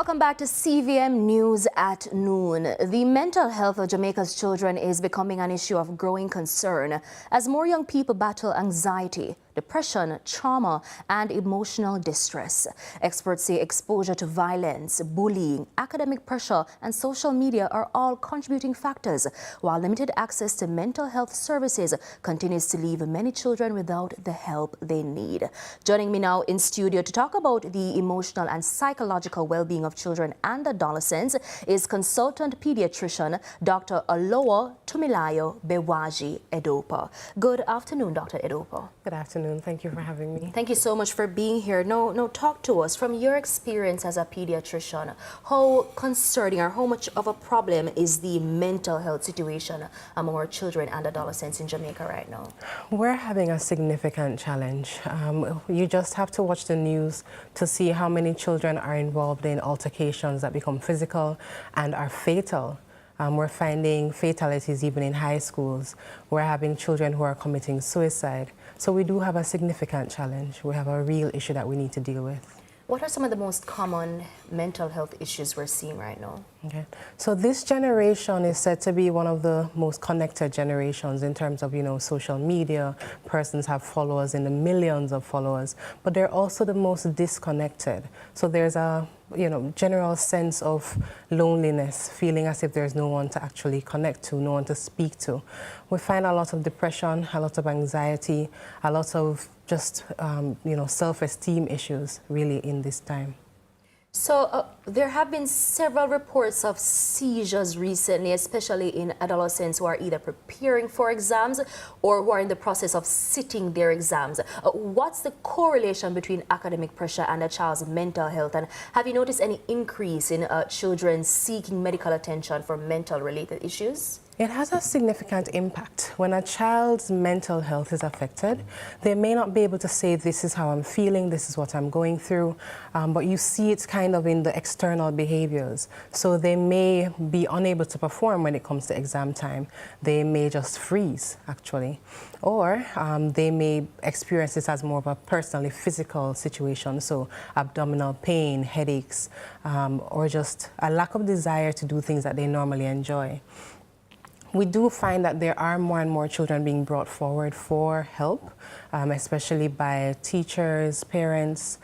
Welcome back to CVM News at Noon. The mental health of Jamaica's children is becoming an issue of growing concern as more young people battle anxiety, depression, trauma, and emotional distress. Experts say exposure to violence, bullying, academic pressure, and social media are all contributing factors, while limited access to mental health services continues to leave many children without the help they need. Joining me now in studio to talk about the emotional and psychological well-being of children and adolescents is consultant pediatrician Dr. Olowo Tumilayo Bewaji Edokpa. Good afternoon, Dr. Edokpa. Good afternoon. Thank you for having me. Thank you so much for being here. Now, talk to us from your experience as a pediatrician. How concerning or how much of a problem is the mental health situation among our children and adolescents in Jamaica right now? We're having a significant challenge. You just have to watch the news to see how many children are involved in altercations that become physical and are fatal. We're finding fatalities even in high schools. We're having children who are committing suicide. So we do have a significant challenge. We have a real issue that we need to deal with. What are some of the most common mental health issues we're seeing right now? Okay. So this generation is said to be one of the most connected generations in terms of, social media. Persons have followers in the millions of followers, but they're also the most disconnected. So there's a general sense of loneliness, feeling as if there's no one to actually connect to, no one to speak to. We find a lot of depression, a lot of anxiety, a lot of just, self-esteem issues really in this time. So there have been several reports of seizures recently, especially in adolescents who are either preparing for exams or who are in the process of sitting their exams. What's the correlation between academic pressure and a child's mental health? And have you noticed any increase in children seeking medical attention for mental-related issues? It has a significant impact. When a child's mental health is affected, they may not be able to say, this is how I'm feeling, this is what I'm going through, but you see it kind of in the external behaviors. So they may be unable to perform when it comes to exam time. They may just freeze, actually. Or they may experience this as more of a personally physical situation, so abdominal pain, headaches, or just a lack of desire to do things that they normally enjoy. We do find that there are more and more children being brought forward for help, especially by teachers, parents,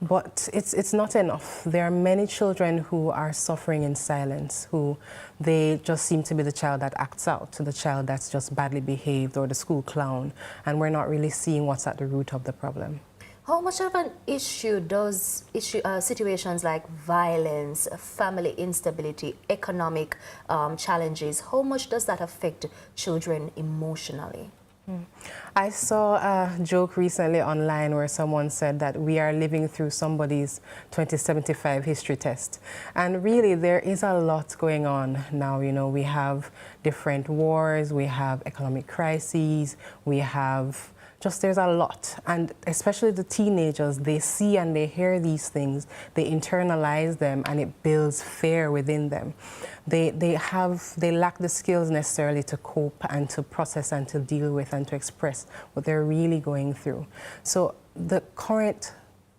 but it's not enough. There are many children who are suffering in silence, who they just seem to be the child that acts out, the child that's just badly behaved or the school clown, and we're not really seeing what's at the root of the problem. How much of an issue does situations like violence, family instability, economic challenges, how much does that affect children emotionally? I saw a joke recently online where someone said that we are living through somebody's 2075 history test. And really, there is a lot going on now. We have different wars, we have economic crises, we have there's a lot, and especially the teenagers, they see and they hear these things, they internalize them, and it builds fear within them. They lack the skills necessarily to cope and to process and to deal with and to express what they're really going through. So the current,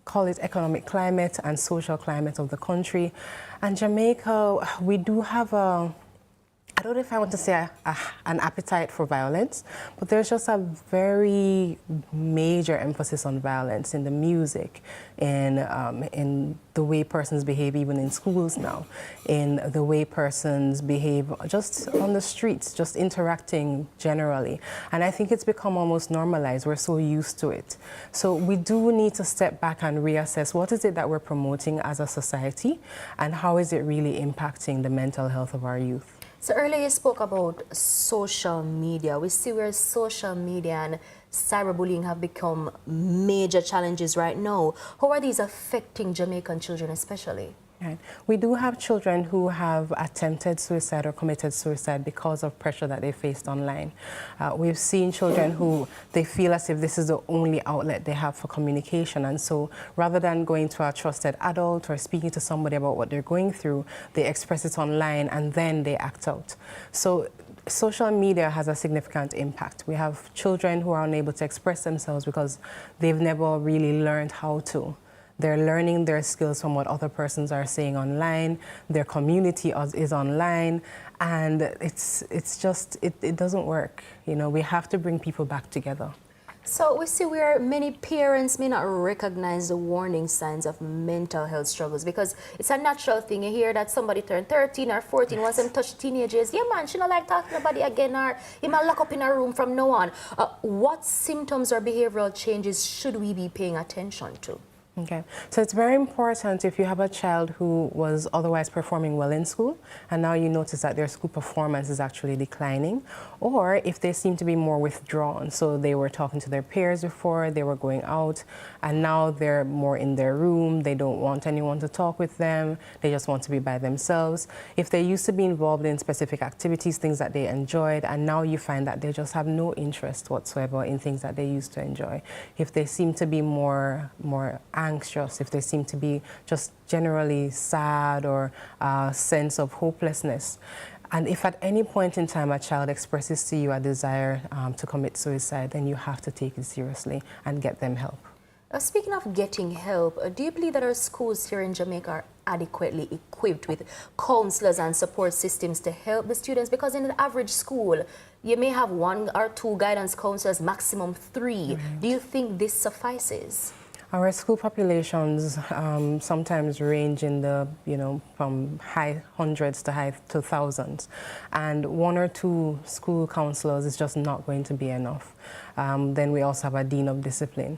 call it economic climate and social climate of the country, and Jamaica, we do have I don't know if I want to say an appetite for violence, but there's just a very major emphasis on violence in the music, in the way persons behave even in schools now, in the way persons behave just on the streets, just interacting generally. And I think it's become almost normalized. We're so used to it. So we do need to step back and reassess what is it that we're promoting as a society and how is it really impacting the mental health of our youth. So earlier you spoke about social media. We see where social media and cyberbullying have become major challenges right now. How are these affecting Jamaican children especially? Right. We do have children who have attempted suicide or committed suicide because of pressure that they faced online. We've seen children who they feel as if this is the only outlet they have for communication, and so rather than going to a trusted adult or speaking to somebody about what they're going through, they express it online and then they act out. So social media has a significant impact. We have children who are unable to express themselves because they've never really learned how to. They're learning their skills from what other persons are saying online. Their community is online, and it doesn't work. You know, we have to bring people back together. So we see where many parents may not recognize the warning signs of mental health struggles, because it's a natural thing. You hear that somebody turned 13 or 14, once them touch teenagers, yeah man, she not like talking to nobody again, or he might lock up in a room from now on. What symptoms or behavioral changes should we be paying attention to? Okay, so it's very important if you have a child who was otherwise performing well in school and now you notice that their school performance is actually declining, or if they seem to be more withdrawn, so they were talking to their peers before, they were going out, and now they're more in their room, they don't want anyone to talk with them, they just want to be by themselves. If they used to be involved in specific activities, things that they enjoyed, and now you find that they just have no interest whatsoever in things that they used to enjoy. If they seem to be more anxious, if they seem to be just generally sad, or a sense of hopelessness. And if at any point in time a child expresses to you a desire to commit suicide, then you have to take it seriously and get them help. Speaking of getting help, do you believe that our schools here in Jamaica are adequately equipped with counselors and support systems to help the students? Because in the average school, you may have 1 or 2 guidance counselors, maximum 3. Right. Do you think this suffices? Our school populations sometimes range in the, from high hundreds to high to thousands. And 1 or 2 school counselors is just not going to be enough. Then we also have a dean of discipline.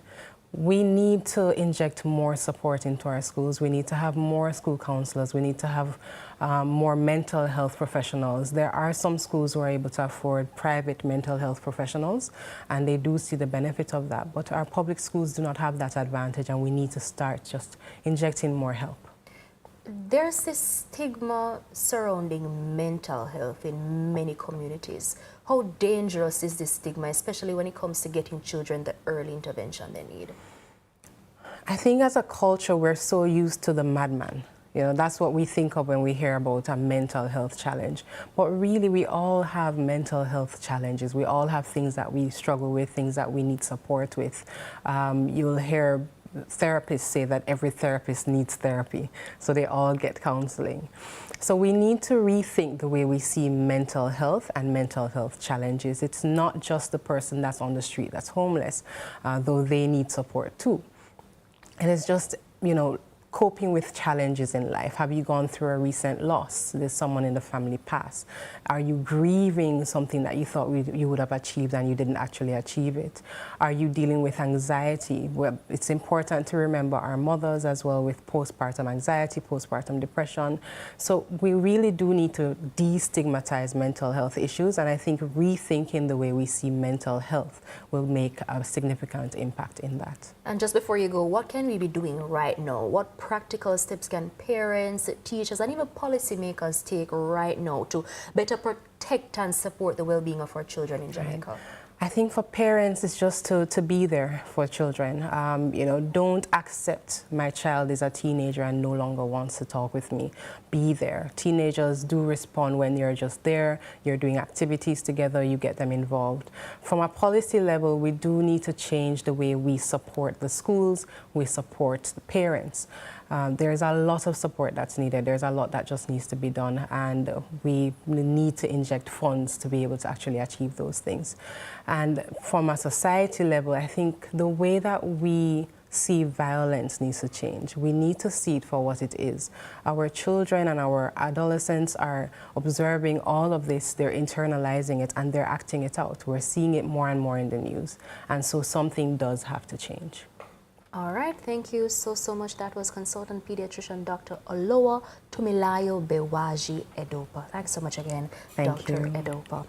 We need to inject more support into our schools. We need to have more school counselors. We need to have more mental health professionals. There are some schools who are able to afford private mental health professionals, and they do see the benefit of that. But our public schools do not have that advantage, and we need to start just injecting more help. There's this stigma surrounding mental health in many communities. How dangerous is this stigma, especially when it comes to getting children the early intervention they need? I think as a culture, we're so used to the madman. That's what we think of when we hear about a mental health challenge. But really, we all have mental health challenges. We all have things that we struggle with, things that we need support with. You'll hear therapists say that every therapist needs therapy, so they all get counseling. So we need to rethink the way we see mental health and mental health challenges. It's not just the person that's on the street that's homeless, though they need support too. And it's just, coping with challenges in life. Have you gone through a recent loss? Did someone in the family pass? Are you grieving something that you thought you would have achieved and you didn't actually achieve it? Are you dealing with anxiety? Well, it's important to remember our mothers as well with postpartum anxiety, postpartum depression. So we really do need to destigmatize mental health issues, and I think rethinking the way we see mental health will make a significant impact in that. And just before you go, what can we be doing right now? What practical steps can parents, teachers, and even policymakers take right now to better protect and support the well-being of our children in Jamaica? I think for parents, it's just to be there for children. Don't accept my child is a teenager and no longer wants to talk with me. Be there. Teenagers do respond when you're just there, you're doing activities together, you get them involved. From a policy level, we do need to change the way we support the schools, we support the parents. There's a lot of support that's needed. There's a lot that just needs to be done, and we need to inject funds to be able to actually achieve those things. And from a society level, I think the way that we see violence needs to change. We need to see it for what it is. Our children and our adolescents are observing all of this, they're internalizing it, and they're acting it out. We're seeing it more and more in the news. And so something does have to change. All right, thank you so much. That was consultant pediatrician Dr. Olowa Tumilayo Bewaji Edokpa. Thanks so much again, Dr. Edokpa.